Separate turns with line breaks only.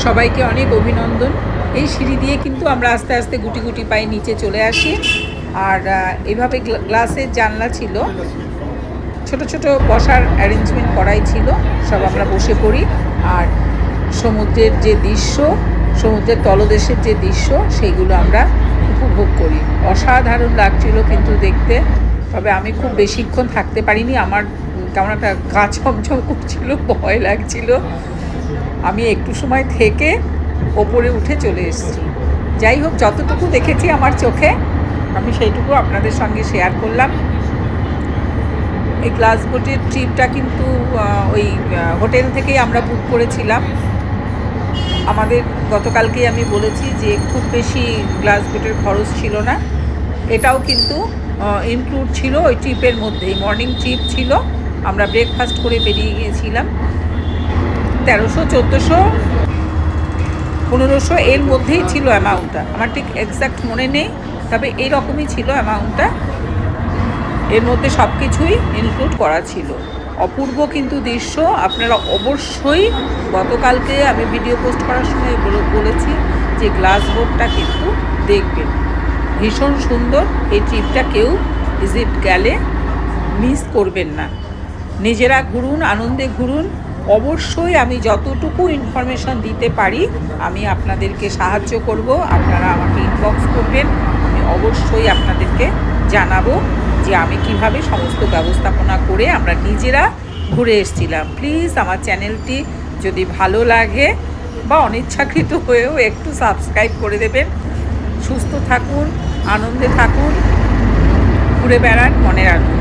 সবাইকে অনেক অভিনন্দন। এই সিঁড়ি দিয়ে কিন্তু আমরা আস্তে আস্তে গুটি গুটি পায়ে নিচে চলে আসি। আর এভাবে গ্লাসের জানলা ছিল, ছোট ছোট বসার অ্যারেঞ্জমেন্ট করাই ছিল, সব আমরা বসে পড়ি। আর সমুদ্রের যে দৃশ্য, সমুদ্রের তলদেশের যে দৃশ্য, সেইগুলো আমরা উপভোগ করি। অসাধারণ লাগছিল কিন্তু দেখতে। তবে আমি খুব বেশিক্ষণ থাকতে পারিনি, আমার কেমন একটা গা ছমছম করছিল, ভয় লাগছিল। আমি একটু সময় থেকে ওপরে উঠে চলে এসেছি। যাই হোক, যতটুকু দেখেছি আমার চোখে আমি সেইটুকু আপনাদের সঙ্গে শেয়ার করলাম। এই গ্লাস বোটের ট্রিপটা কিন্তু ওই হোটেল থেকেই আমরা বুক করেছিলাম। আমাদের গতকালকেই আমি বলেছি যে খুব বেশি গ্লাস বোটের খরচ ছিল না। এটাও কিন্তু ইনক্লুড ছিল ওই ট্রিপের মধ্যেই। মর্নিং ট্রিপ ছিল, আমরা ব্রেকফাস্ট করে বেরিয়ে গিয়েছিলাম। 1300, 1400, 1500 এর মধ্যেই ছিল অ্যামাউন্টটা। আমার ঠিক এক্স্যাক্ট মনে নেই, তবে এইরকমই ছিল অ্যামাউন্টটা। এর মধ্যে সব কিছুই ইনক্লুড করা ছিল। অপূর্ব কিন্তু দৃশ্য, আপনারা অবশ্যই, গতকালকে আমি ভিডিও পোস্ট করার সময় বলেছি যে গ্লাস বোটটা কিন্তু দেখবেন, ভীষণ সুন্দর। এই ট্রিপটা কেউ ভিজিট গেলে মিস করবেন না। নিজেরা ঘুরুন, আনন্দে ঘুরুন। অবশ্যই আমি যতটুকু ইনফরমেশন দিতে পারি আমি আপনাদেরকে সাহায্য করব। আপনারা আমাকে ইনবক্স করবেন, আমি অবশ্যই আপনাদেরকে জানাবো যে আমি কিভাবে সমস্ত ব্যবস্থাপনা করে আমরা নিজেরা ঘুরে এসেছিলাম। প্লিজ আমার চ্যানেলটি যদি ভালো লাগে বা অনিচ্ছাকৃত হয়েও একটু সাবস্ক্রাইব করে দেবেন। সুস্থ থাকুন, আনন্দে থাকুন, ঘুরে বেড়ান, মনে রাখুন।